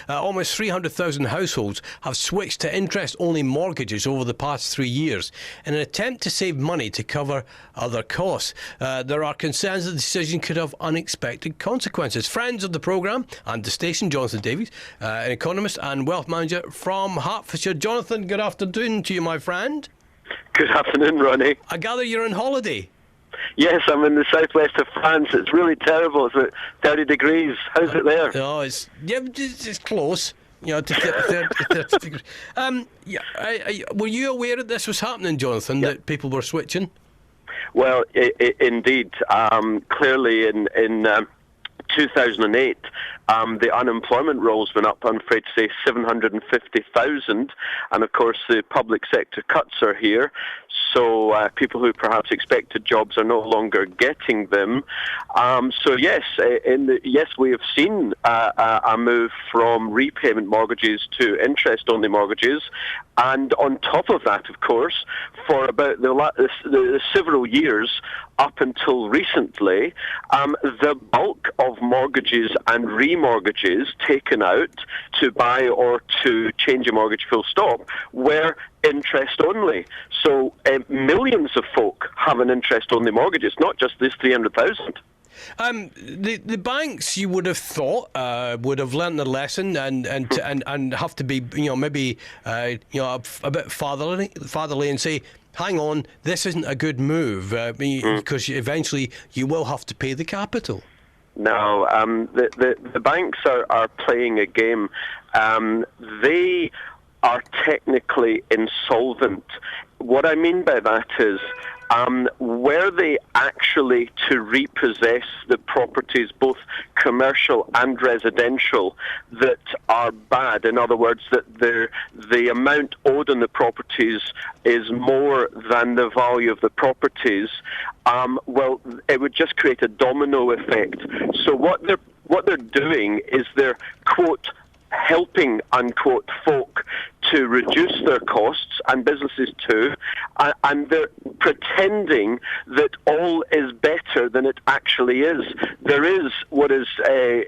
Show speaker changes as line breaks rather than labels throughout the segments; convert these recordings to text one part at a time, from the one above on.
almost 300,000 households have switched to interest-only mortgages over the past 3 years in an attempt to save money to cover other costs. There are concerns that the decision could have unexpected consequences. Friends of the programme and the station, Jonathan Davies, an economist and wealth manager from Hertfordshire. Jonathan, good afternoon to you, my friend.
Good afternoon, Ronnie.
I gather you're on holiday.
Yes, I'm in the southwest of France. It's really terrible. It's about 30 degrees. How's it there?
Oh, it's close. You know, to 30 degrees. Were you aware that this was happening, Jonathan, that people were switching?
Well, indeed. Clearly, in 2008, the unemployment rolls went up, I'm afraid to say, 750,000. And, of course, the public sector cuts are here. So people who perhaps expected jobs are no longer getting them. So yes, we have seen a move from repayment mortgages to interest-only mortgages, and on top of that, of course, for about the several years up until recently, the bulk of mortgages and remortgages taken out to buy or to change a mortgage full stop were interest only. So millions of folk have an interest only mortgage. It's not just this 300,000.
The banks, you would have thought, would have learnt their lesson and have to be, maybe a bit fatherly and say, hang on, this isn't a good move, because eventually you will have to pay the capital.
No, the banks are playing a game. They are technically insolvent. What I mean by that is, were they actually to repossess the properties, both commercial and residential, that are bad? In other words, that the amount owed on the properties is more than the value of the properties. Well, it would just create a domino effect. So what they're doing is they're, quote, helping, unquote, folk to reduce their costs, and businesses too, and they're pretending that all is better than it actually is. There is what is,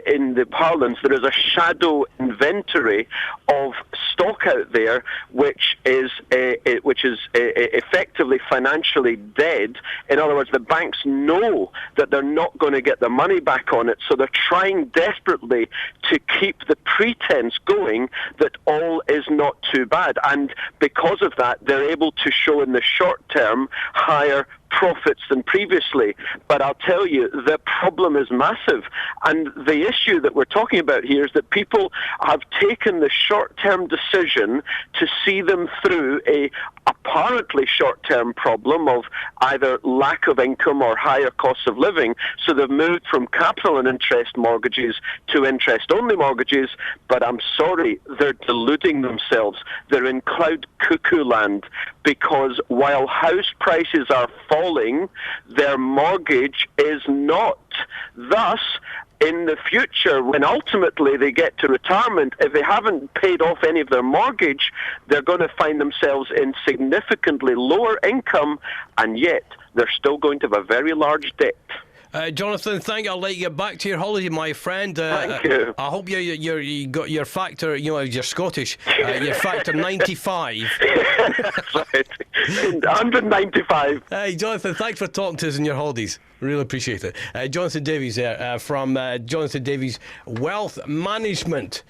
in the parlance, there is a shadow inventory of stock out there which is effectively financially dead. In other words, the banks know that they're not going to get their money back on it, so they're trying desperately to keep the pretense going that all is not too bad, and because of that they're able to show in the short term higher profits than previously. But I'll tell you, the problem is massive, and the issue that we're talking about here is that people have taken the short-term decision to see them through a apparently short-term problem of either lack of income or higher costs of living, so they've moved from capital and interest mortgages to interest-only mortgages. But I'm sorry, they're deluding themselves. They're in cloud cuckoo land, because while house prices are falling, their mortgage is not. Thus, in the future, when ultimately they get to retirement, if they haven't paid off any of their mortgage, they're going to find themselves in significantly lower income, and yet they're still going to have a very large debt.
Jonathan, I'll let you get back to your holiday, my friend.
Thank you.
I hope you got your factor, you're Scottish, your factor 95.
Right. 195.
Hey, Jonathan, thanks for talking to us on your holidays. Really appreciate it. Jonathan Davies there from Jonathan Davies Wealth Management.